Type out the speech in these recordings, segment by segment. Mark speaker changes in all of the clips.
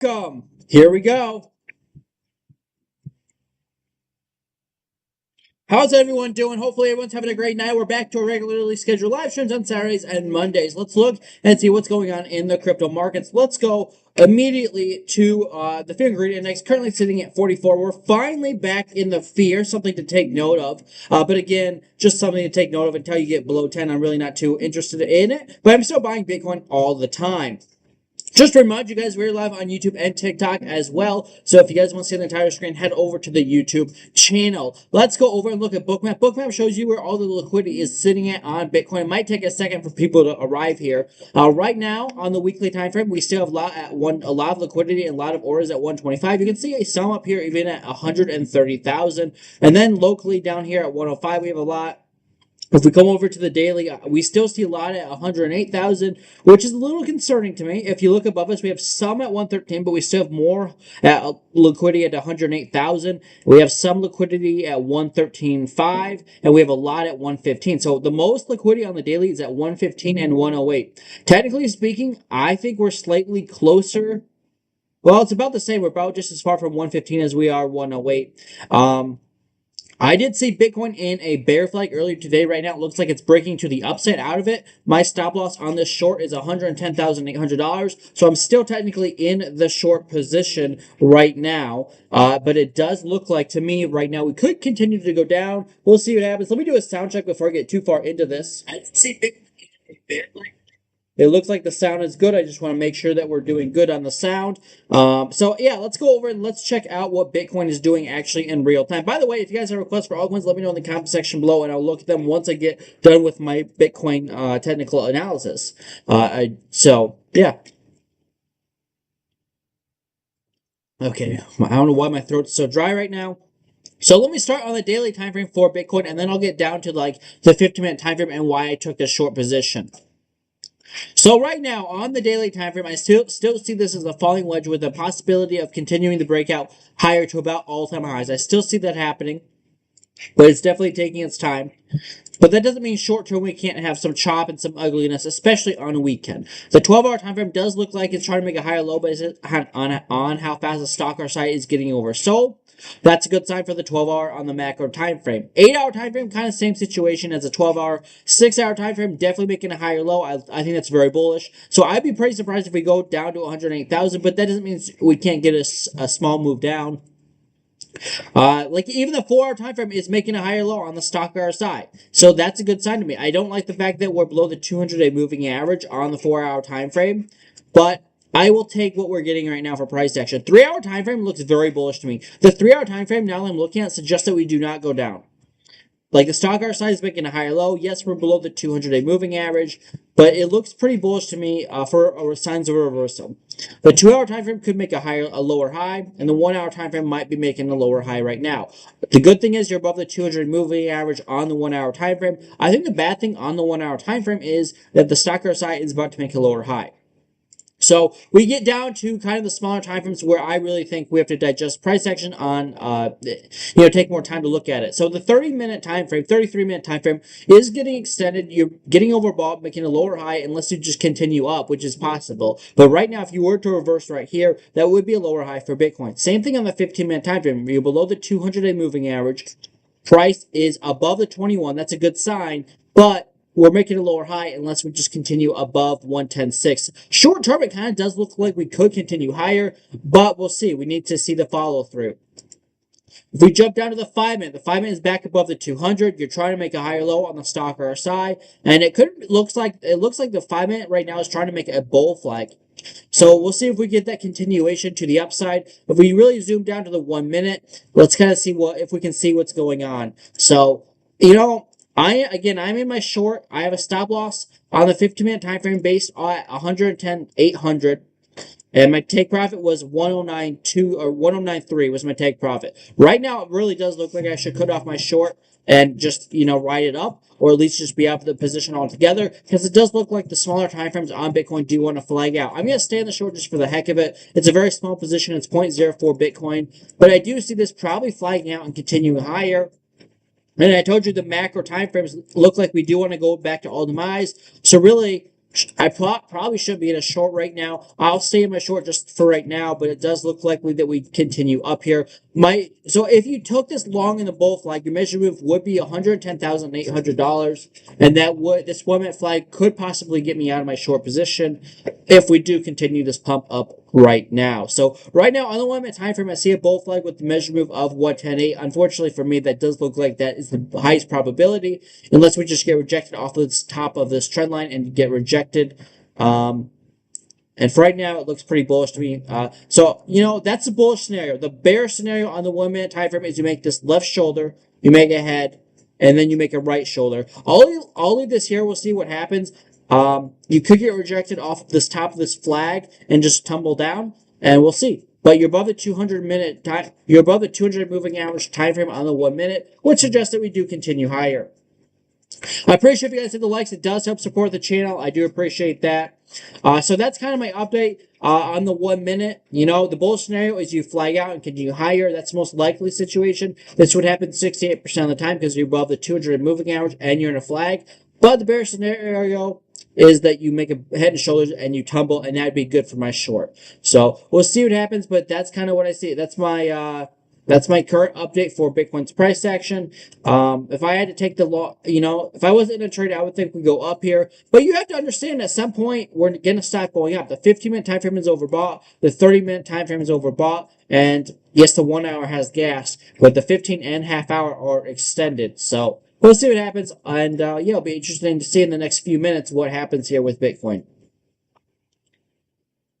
Speaker 1: Welcome. Here we go. How's everyone doing? Hopefully everyone's having a great night. We're back to our regularly scheduled live streams on Saturdays and Mondays. Let's look and see what's going on in the crypto markets. Let's go immediately to the fear ingredient index, currently sitting at 44. We're finally back in the fear, something to take note of. But again, just something to take note of until you get below 10. I'm really not too interested in it, but I'm still buying Bitcoin all the time. Just to remind you guys, we're live on YouTube and TikTok as well. So if you guys want to see the entire screen, head over to the YouTube channel. Let's go over and look at Bookmap. Bookmap shows you where all the liquidity is sitting at on Bitcoin. It might take a second for people to arrive here. Right now, on the weekly time frame, we still have a lot of liquidity and a lot of orders at 125. You can see some up here even at 130,000. And then locally down here at 105, we have a lot. If we come over to the daily, we still see a lot at 108,000, which is a little concerning to me. If you look above us, we have some at 113, but we still have more at liquidity at 108,000. We have some liquidity at 113.5, and we have a lot at 115. So the most liquidity on the daily is at 115 and 108. Technically speaking, I think we're slightly closer. Well, it's about the same. We're about just as far from 115 as we are 108. I did see Bitcoin in a bear flag earlier today. Right now, it looks like it's breaking to the upside out of it. My stop loss on this short is $110,800. So I'm still technically in the short position right now. But it does look like to me right now we could continue to go down. We'll see what happens. Let me do a sound check before I get too far into this. I did see Bitcoin in a bear flag. It looks like the sound is good. I just want to make sure that we're doing good on the sound. So yeah, let's go over and let's check out what Bitcoin is doing actually in real time. By the way, if you guys have requests for altcoins, let me know in the comment section below, and I'll look at them once I get done with my Bitcoin technical analysis. So yeah. Okay, I don't know why my throat's so dry right now. So let me start on the daily time frame for Bitcoin, and then I'll get down to like the 15-minute time frame and why I took this short position. So right now, on the daily time frame, I still see this as a falling wedge with the possibility of continuing the breakout higher to about all-time highs. I still see that happening, but it's definitely taking its time. But that doesn't mean short-term we can't have some chop and some ugliness, especially on a weekend. The 12-hour time frame does look like it's trying to make a higher low, but it's on how fast the stock RSI is getting oversold. That's a good sign for the 12-hour on the macro time frame. 8-hour time frame, kind of same situation as a 12-hour. 6-hour time frame, definitely making a higher low. I think that's very bullish. So I'd be pretty surprised if we go down to 108,000, but that doesn't mean we can't get a small move down. Like even the 4-hour time frame is making a higher low on the stock RSI. So that's a good sign to me. I don't like the fact that we're below the 200-day moving average on the 4-hour time frame, but I will take what we're getting right now for price action. 3-hour time frame looks very bullish to me. The 3-hour time frame now I'm looking at suggests that we do not go down. Like the stock RSI is making a higher low. Yes, we're below the 200-day moving average, but it looks pretty bullish to me for signs of a reversal. The 2-hour time frame could make a lower high, and the 1-hour time frame might be making a lower high right now. The good thing is you're above the 200 moving average on the 1-hour time frame. I think the bad thing on the 1-hour time frame is that the stock RSI is about to make a lower high. So we get down to kind of the smaller time frames where I really think we have to digest price action on, take more time to look at it. So the 30-minute time frame, 33-minute time frame is getting extended. You're getting overbought, making a lower high unless you just continue up, which is possible. But right now, if you were to reverse right here, that would be a lower high for Bitcoin. Same thing on the 15-minute time frame. You're below the 200-day moving average. Price is above the 21. That's a good sign, but we're making a lower high unless we just continue above 110.6. Short term, it kind of does look like we could continue higher, but we'll see. We need to see the follow through. If we jump down to the 5-minute, the 5-minute is back above the 200. You're trying to make a higher low on the stock RSI, and it looks like the 5-minute right now is trying to make a bull flag. So we'll see if we get that continuation to the upside. If we really zoom down to the 1 minute, let's kind of see if we can see what's going on. So, I'm in my short. I have a stop loss on the 15-minute time frame based on 110,800, and my take profit was 109.2 or 109.3 was my take profit. Right now, it really does look like I should cut off my short and just ride it up, or at least just be out of the position altogether, because it does look like the smaller time frames on Bitcoin do want to flag out. I'm going to stay in the short just for the heck of it. It's a very small position. It's 0.04 Bitcoin, but I do see this probably flagging out and continuing higher. And I told you the macro time frames look like we do want to go back to all-time highs. So really, I probably should be in a short right now. I'll stay in my short just for right now, but it does look likely that we continue up here. So if you took this long in the bull flag, your measure move would be $110,800, and this 1 minute flag could possibly get me out of my short position if we do continue this pump up right now. So right now on the 1 minute time frame, I see a bull flag with the measure move of 110.8. Unfortunately for me, that does look like that is the highest probability, unless we just get rejected off the top of this trend line and get rejected. And for right now, it looks pretty bullish to me. So, that's the bullish scenario. The bear scenario on the 1 minute time frame is you make this left shoulder, you make a head, and then you make a right shoulder. I'll leave this here. We'll see what happens. You could get rejected off this top of this flag and just tumble down, and we'll see. But you're above the 200 time. You're above the 200 moving average time frame on the 1 minute, which suggests that we do continue higher. I appreciate if you guys hit the likes. It does help support the channel. I do appreciate that. So that's kind of my update on the 1 minute. The bullish scenario is you flag out and continue higher. That's the most likely situation. This would happen 68% of the time because you're above the 200 moving average and you're in a flag. But the bear scenario is that you make a head and shoulders and you tumble, and that'd be good for my short. So we'll see what happens, but that's kind of what I see. That's my current update for Bitcoin's price action. If I had to take if I wasn't in a trade, I would think we'd go up here. But you have to understand at some point, we're going to stop going up. The 15-minute time frame is overbought. The 30-minute time frame is overbought. And yes, the 1 hour has gas, but the 15 and half hour are extended. So we'll see what happens. And it'll be interesting to see in the next few minutes what happens here with Bitcoin.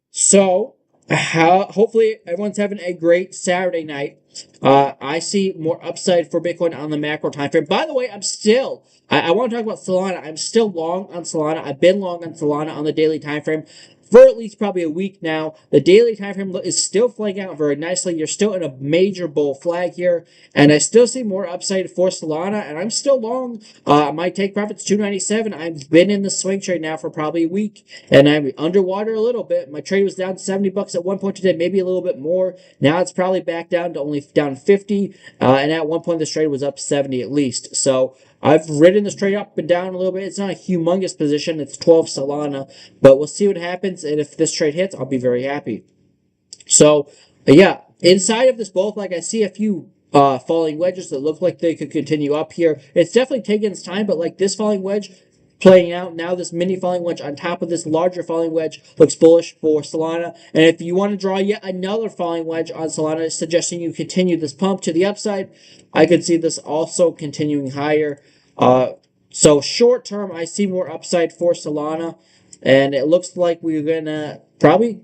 Speaker 1: So hopefully everyone's having a great Saturday night. I see more upside for Bitcoin on the macro time frame. By the way, I want to talk about Solana. I'm still long on Solana. I've been long on Solana on the daily time frame for at least probably a week now. The daily time frame is still flagging out very nicely. You're still in a major bull flag here, and I still see more upside for Solana, and I'm still long. My take profit's 297. I've been in the swing trade now for probably a week, and I'm underwater a little bit. My trade was down $70 at one point today, maybe a little bit more. Now it's probably back down to only down 50, and at one point this trade was up 70 at least. So I've ridden this trade up and down a little bit. It's not a humongous position. It's 12 Solana, but we'll see what happens. And if this trade hits, I'll be very happy. So, yeah, inside of this bull flag, I see a few falling wedges that look like they could continue up here. It's definitely taking its time, but like this falling wedge playing out now, this mini falling wedge on top of this larger falling wedge looks bullish for Solana. And if you want to draw yet another falling wedge on Solana, suggesting you continue this pump to the upside, I could see this also continuing higher. So short term, I see more upside for Solana, and it looks like we're gonna probably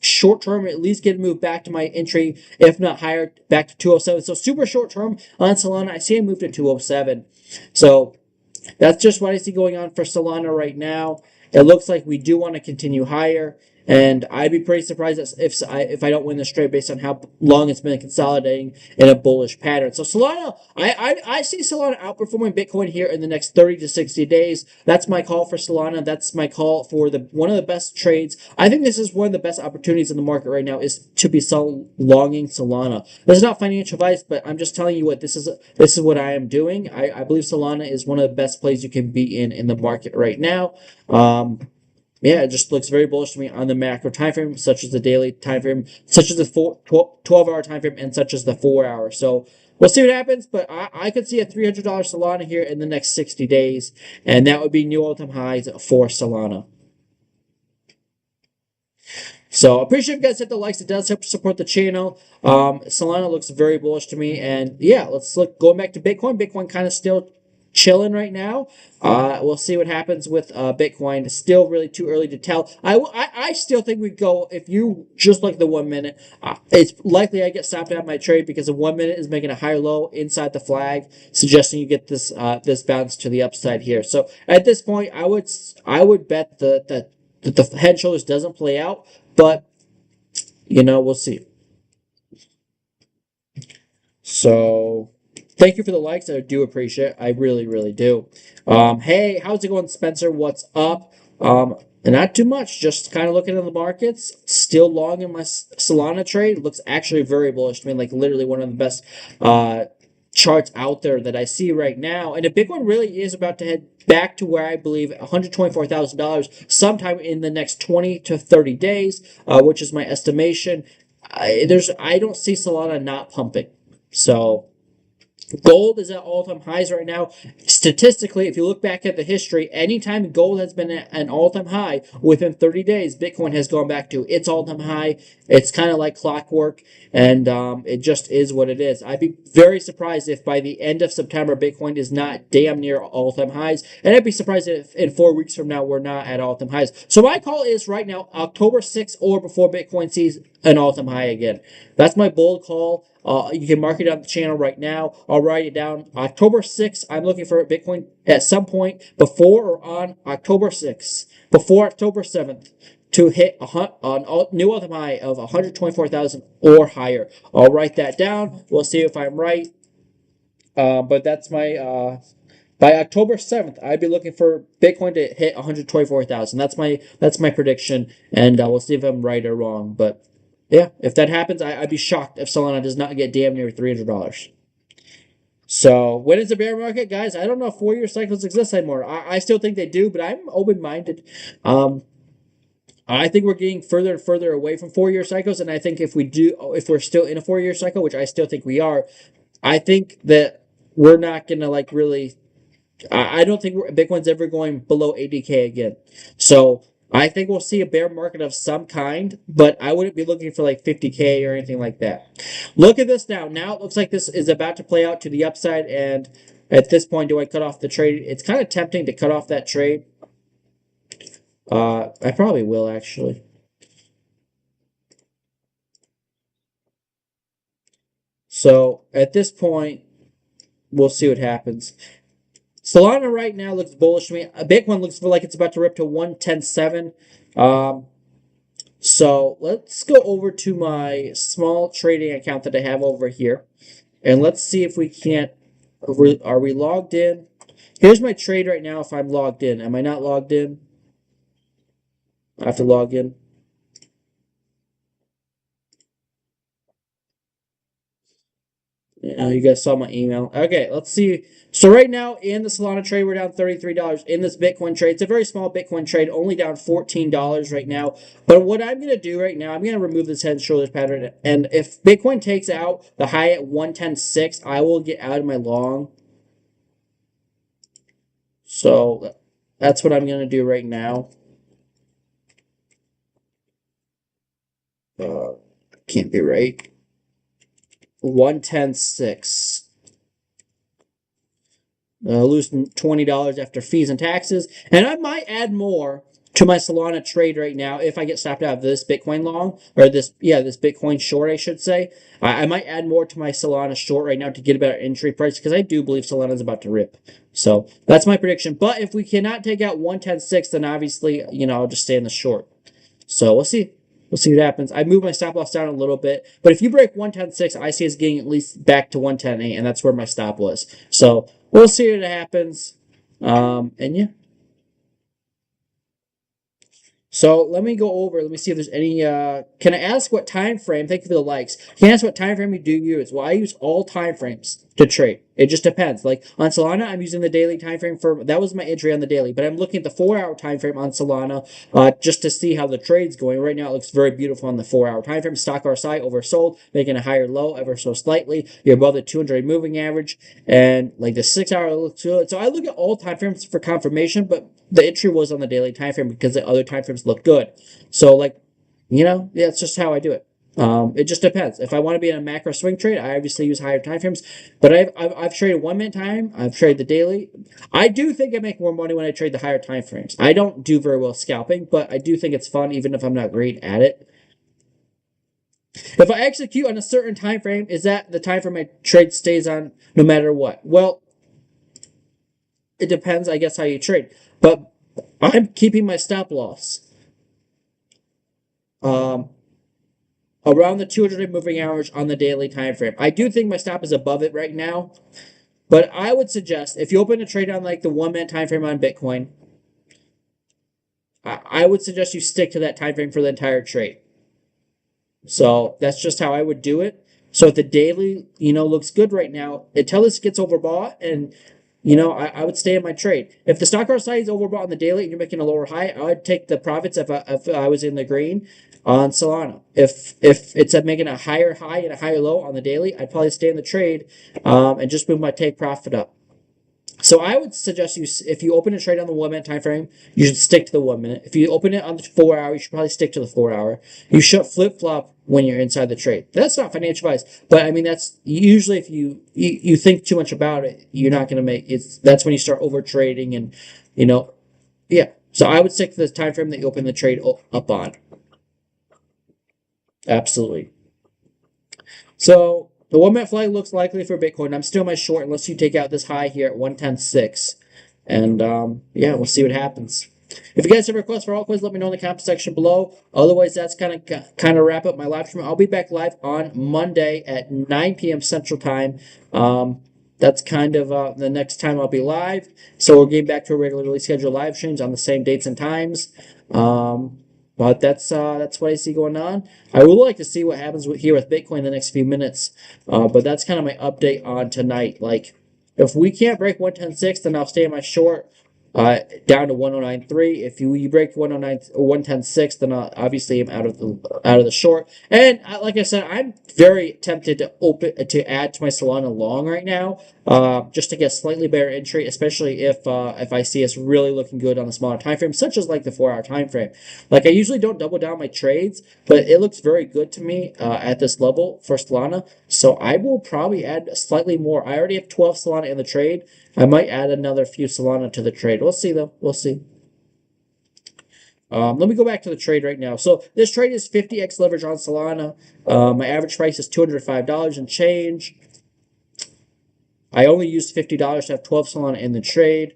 Speaker 1: short term at least get a move back to my entry, if not higher, back to 207. So super short term on Solana, I see a move to 207. So that's just what I see going on for Solana right now. It looks like we do want to continue higher, and I'd be pretty surprised if I don't win this trade based on how long it's been consolidating in a bullish pattern. So Solana, I see Solana outperforming Bitcoin here in the next 30 to 60 days. That's my call for Solana. That's my call for one of the best trades. I think this is one of the best opportunities in the market right now is to be longing Solana. This is not financial advice, but I'm just telling you what this is what I am doing. I believe Solana is one of the best plays you can be in the market right now. Yeah, it just looks very bullish to me on the macro time frame, such as the daily time frame, such as the 12-hour time frame, and such as the 4-hour. So we'll see what happens, but I could see a $300 Solana here in the next 60 days, and that would be new all-time highs for Solana. So appreciate if you guys hit the likes. It does help support the channel. Solana looks very bullish to me, and yeah, let's look going back to Bitcoin. Bitcoin kind of still chilling right now. We'll see what happens with Bitcoin. It's still really too early to tell. I still think we go, if you just like the 1 minute, it's likely I get stopped out of my trade because the 1 minute is making a higher low inside the flag, suggesting you get this this bounce to the upside here. So at this point, I would bet that the head and shoulders doesn't play out, but we'll see. So thank you for the likes. I do appreciate it. I really, really do. Hey, how's it going, Spencer? What's up? Not too much. Just kind of looking at the markets. Still long in my Solana trade. Looks actually very bullish to me. Like literally one of the best charts out there that I see right now. And if Bitcoin really is about to head back to where I believe $124,000 sometime in the next 20 to 30 days, which is my estimation, I don't see Solana not pumping. So gold is at all-time highs right now. Statistically, if you look back at the history, anytime gold has been at an all-time high within 30 days, Bitcoin has gone back to its all-time high. It's kind of like clockwork, and it just is what it is. I'd be very surprised if by the end of September, Bitcoin is not damn near all-time highs, and I'd be surprised if in 4 weeks from now we're not at all-time highs. So my call is right now October 6th or before Bitcoin sees an all-time high again. That's my bold call. You can mark it on the channel right now. I'll write it down. October 6th, I'm looking for Bitcoin at some point before or on October 6th, before October 7th, to hit a new all-time high of 124,000 or higher. I'll write that down. We'll see if I'm right. But that's my by October 7th, I'd be looking for Bitcoin to hit 124,000. That's my prediction, and we'll see if I'm right or wrong. But yeah, if that happens, I'd be shocked if Solana does not get damn near $300. So when is the bear market, guys? I don't know if 4-year cycles exist anymore. I still think they do, but I'm open-minded. I think we're getting further and further away from 4-year cycles, and I think if we're still in a 4-year cycle, which I still think we are, I think that we're not gonna like really. I don't think Bitcoin's ever going below 80K again. So I think we'll see a bear market of some kind, but I wouldn't be looking for like 50K or anything like that. Look at this now. Now it looks like this is about to play out to the upside, and at this point, do I cut off the trade? It's kind of tempting to cut off that trade. I probably will actually. So at this point, we'll see what happens. Solana right now looks bullish to me. Bitcoin looks like it's about to rip to 110.7. So let's go over to my small trading account that I have over here, and let's see if we can't. Are we logged in? Here's my trade right now. If I'm logged in, am I not logged in? I have to log in. You guys saw my email. Okay, let's see. So right now in the Solana trade, we're down $33. In this Bitcoin trade, it's a very small Bitcoin trade, only down $14 right now. But what I'm going to do right now, I'm going to remove this head and shoulders pattern. And if Bitcoin takes out the high at 110.6, I will get out of my long. So that's what I'm going to do right now. Can't be right. 110.6. Lose $20 after fees and taxes, and I might add more to my Solana trade right now if I get stopped out of this Bitcoin long, or this Bitcoin short, I should say. I might add more to my Solana short right now to get a better entry price, because I do believe Solana is about to rip. So that's my prediction. But if we cannot take out 110.6, then obviously, I'll just stay in the short. So we'll see. We'll see what happens. I moved my stop loss down a little bit, but if you break 110.6, I see us getting at least back to 110.8, and that's where my stop was. So we'll see what happens. And yeah. So let me go over. Let me see if there's any. Can I ask what time frame? Thank you for the likes. Can I ask what time frame you do use? Well, I use all time frames to trade. It just depends. Like on Solana, I'm using the daily time frame for that was my entry on the daily, but I'm looking at the 4-hour time frame on Solana just to see how the trade's going. Right now, it looks very beautiful on the 4-hour time frame. Stock RSI oversold, making a higher low ever so slightly. You're above the 200 moving average, and like the 6-hour looks good. So I look at all time frames for confirmation, but the entry was on the daily time frame because the other time frames look good. So that's just how I do it. It just depends. If I want to be in a macro swing trade, I obviously use higher time frames. But I've traded 1 minute time. I've traded the daily. I do think I make more money when I trade the higher time frames. I don't do very well scalping, but I do think it's fun, even if I'm not great at it. If I execute on a certain time frame, is that the time frame my trade stays on no matter what? Well, it depends, I guess, how you trade. But I'm keeping my stop loss around the 200 moving average on the daily time frame. I do think my stop is above it right now, but I would suggest if you open a trade on like the 1 minute time frame on Bitcoin, I would suggest you stick to that time frame for the entire trade. So that's just how I would do it. So if the daily, looks good right now, until this gets overbought, and I would stay in my trade. If the stock RSI is overbought on the daily and you're making a lower high, I would take the profits if I was in the green on Solana. If it's making a higher high and a higher low on the daily, I'd probably stay in the trade and just move my take profit up. So I would suggest if you open a trade on the 1 minute time frame, you should stick to the 1 minute. If you open it on the 4 hour, you should probably stick to the 4 hour. You should flip flop when you're inside the trade. That's not financial advice, but I mean that's usually if you think too much about it, you're not going to make it. That's when you start over trading and yeah. So I would stick to the time frame that you open the trade up on. Absolutely. So the 1 minute flag looks likely for Bitcoin. I'm still my short unless you take out this high here at 110.6. And yeah, we'll see what happens. If you guys have requests for altcoins, let me know in the comment section below. Otherwise, that's kind of wrap up my live stream. I'll be back live on Monday at 9 p.m. Central Time. That's kind of the next time I'll be live. So we're getting back to our regularly scheduled live streams on the same dates and times. But that's what I see going on. I would like to see what happens here with Bitcoin in the next few minutes. But that's kind of my update on tonight. Like, if we can't break 110.6, then I'll stay in my short down to 109.3. If you break 109 or 110.6, then obviously I'm out of the short. And like I said, I'm very tempted to add to my Solana long right now, just to get slightly better entry, especially if I see us really looking good on the smaller time frame, such as like the 4 hour time frame. Like I usually don't double down my trades, but it looks very good to me at this level for Solana. So I will probably add slightly more. I already have 12 Solana in the trade. I might add another few Solana to the trade. We'll see, though. We'll see. Let me go back to the trade right now. So this trade is 50x leverage on Solana. My average price is $205 and change. I only used $50 to have 12 Solana in the trade.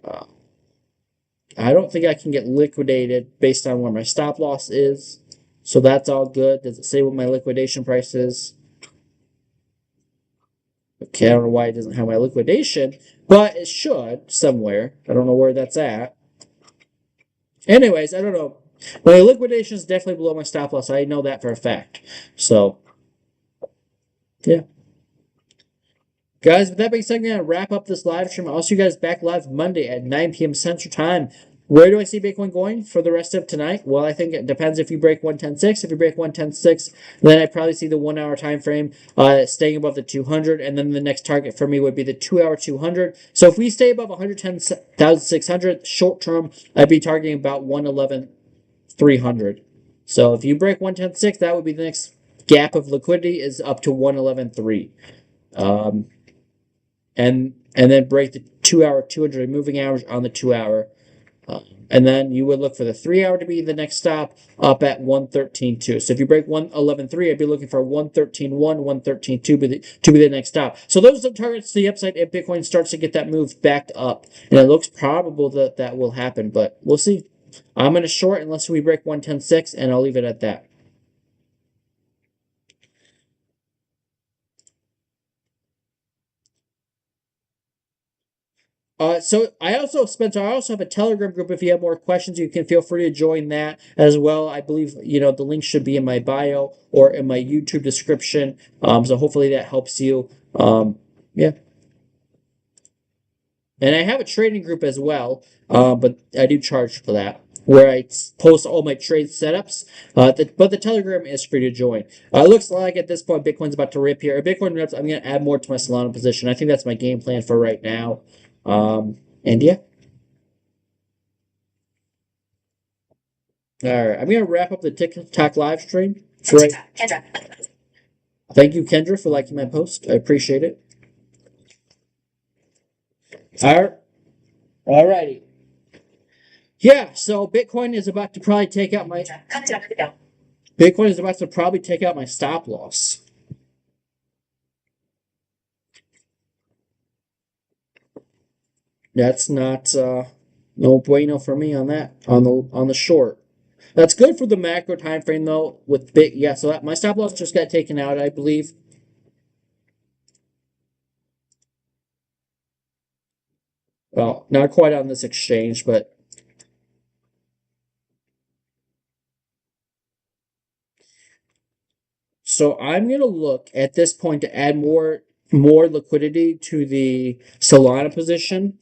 Speaker 1: I don't think I can get liquidated based on where my stop loss is. So that's all good. Does it say what my liquidation price is? Okay, I don't know why it doesn't have my liquidation, but it should somewhere. I don't know where that's at. Anyways, I don't know. My liquidation is definitely below my stop loss. I know that for a fact. So, yeah. Guys, with that being said, I'm going to wrap up this live stream. I'll see you guys back live Monday at 9 p.m. Central Time. Where do I see Bitcoin going for the rest of tonight? Well, I think it depends if you break 110.6. If you break 110.6, then I probably see the 1 hour time frame staying above the 200, and then the next target for me would be the 2 hour 200. So if we stay above 110,600 short term, I'd be targeting about 111,300. So if you break 110.6, that would be the next gap of liquidity is up to 111,300. And then break the 2 hour 200 moving average on the 2 hour. And then you would look for the 3 hour to be the next stop up at 113.2. So if you break 111.3, I'd be looking for 113.1, 113.2 to be the next stop. So those are the targets to the upside if Bitcoin starts to get that move back up. And it looks probable that that will happen, but we'll see. I'm going to short unless we break 110.6, and I'll leave it at that. So I also, Spencer, I also have a Telegram group. If you have more questions, you can feel free to join that as well. I believe, the link should be in my bio or in my YouTube description. So hopefully that helps you. Yeah. And I have a trading group as well, but I do charge for that, where I post all my trade setups. But the Telegram is free to join. It looks like at this point Bitcoin's about to rip here. If Bitcoin rips, I'm going to add more to my Solana position. I think that's my game plan for right now. And yeah. All right, I'm going to wrap up the TikTok live stream. Right. Kendra. Thank you, Kendra, for liking my post. I appreciate it. All righty. Yeah, so Bitcoin is about to probably take out my stop loss. That's not no bueno for me on that on the short. That's good for the macro time frame though. With so my stop loss just got taken out, I believe. Well, not quite on this exchange, but So I'm gonna look at this point to add more liquidity to the Solana position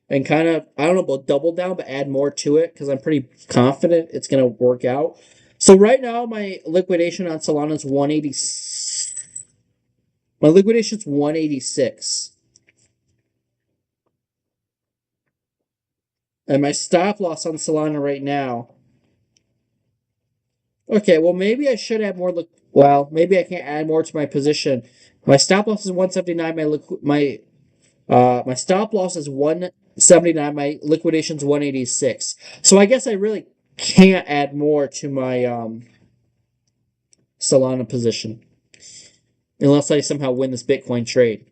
Speaker 1: and kind of, I don't know about double down, but add more to it because I'm pretty confident it's gonna work out. So right now my liquidation on Solana is 180. My liquidation's 186. And my stop loss on Solana right now. Okay, well maybe I should add more. Well, maybe I can't add more to my position. My stop loss is 179. My stop loss is 179. My liquidation's 186. So I guess I really can't add more to my Solana position unless I somehow win this Bitcoin trade.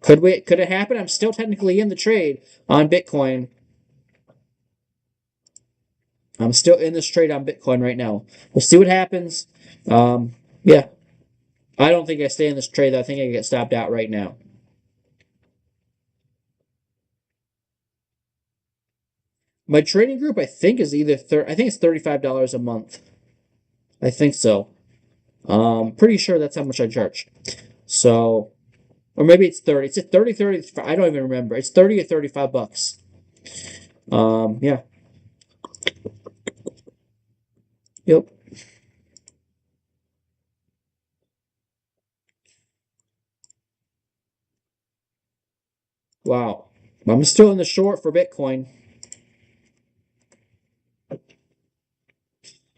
Speaker 1: Could it happen? I'm still technically in the trade on Bitcoin. I'm still in this trade on Bitcoin right now. We'll see what happens. Yeah, I don't think I stay in this trade. I think I get stopped out right now. My trading group, I think, is I think it's $35 a month. I think so. Pretty sure that's how much I charge. So, or maybe it's 30. It's at 30. I don't even remember. It's 30 or $35. Yeah. Yep. Wow. I'm still in the short for Bitcoin.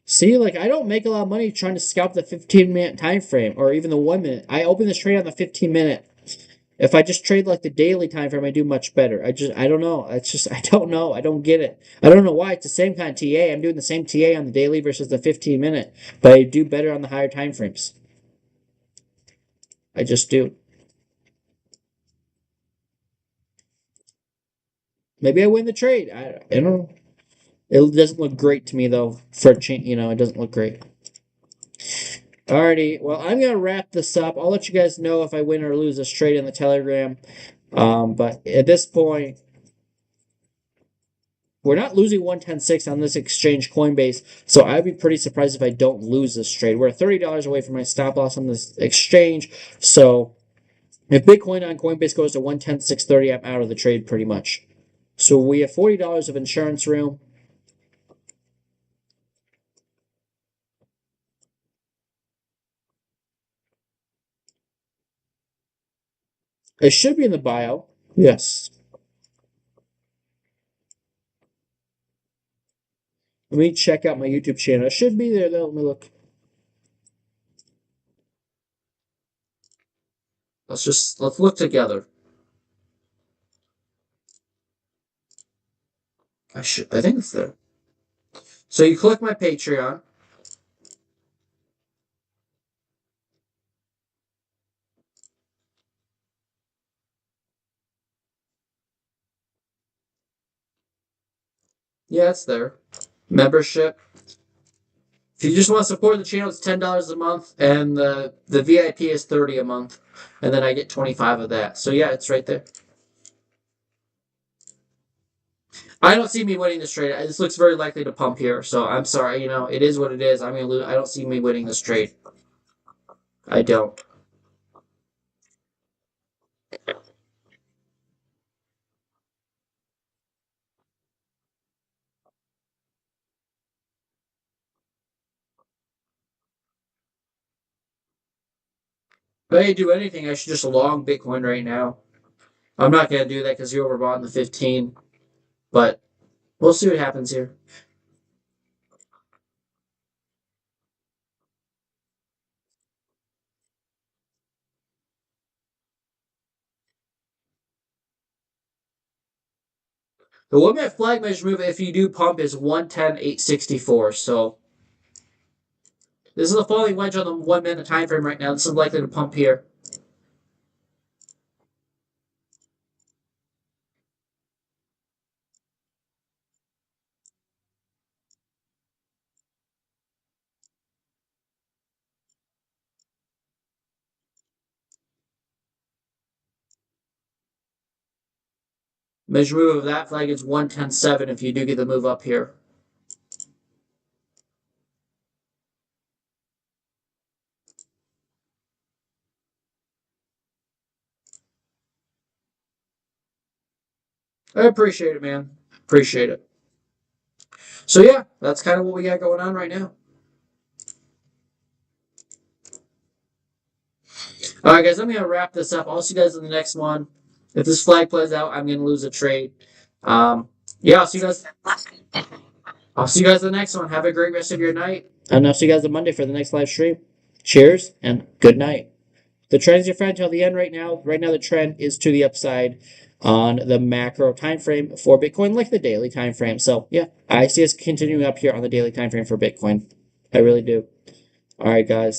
Speaker 1: See, like I don't make a lot of money trying to scalp the 15-minute time frame or even the 1 minute. I open this trade on the 15-minute. If I just trade like the daily time frame, I do much better. I don't know. I don't know. I don't get it. I don't know why. It's the same kind of TA. I'm doing the same TA on the daily versus the 15-minute, but I do better on the higher time frames. I just do. Maybe I win the trade. I don't know. It doesn't look great to me though. It doesn't look great. Alrighty. Well, I'm gonna wrap this up. I'll let you guys know if I win or lose this trade in the Telegram. But at this point, we're not losing 110.6 on this exchange Coinbase, so I'd be pretty surprised if I don't lose this trade. We're $30 away from my stop loss on this exchange, so if Bitcoin on Coinbase goes to 110.630, I'm out of the trade pretty much. So we have $40 of insurance room. It should be in the bio. Yes. Let me check out my YouTube channel. It should be there though. Let me look. Let's look together. I think it's there. So you click my Patreon. Yeah, it's there. Membership. If you just want to support the channel, it's $10 a month, and the VIP is 30 a month, and then I get 25 of that. So yeah, it's right there. I don't see me winning this trade. This looks very likely to pump here, so I'm sorry. It is what it is. I'm gonna lose. I don't see me winning this trade. I don't. If I do anything, I should just long Bitcoin right now. I'm not gonna do that because you overbought in the 15, but we'll see what happens here. The 1 minute flag measure move, if you do pump, is 110.864. So this is the falling wedge on the 1 minute time frame right now. This is likely to pump here. Measure move of that flag is 110.7 if you do get the move up here. I appreciate it, man. Appreciate it. So yeah, that's kind of what we got going on right now. All right, guys, I'm gonna wrap this up. I'll see you guys in the next one. If this flag plays out, I'm gonna lose a trade. Yeah, I'll see you guys. I'll see you guys in the next one. Have a great rest of your night. And I'll see you guys on Monday for the next live stream. Cheers and good night. The trend is your friend till the end right now. Right now, the trend is to the upside on the macro time frame for Bitcoin, like the daily time frame. So yeah, I see us continuing up here on the daily time frame for Bitcoin. I really do. All right, guys.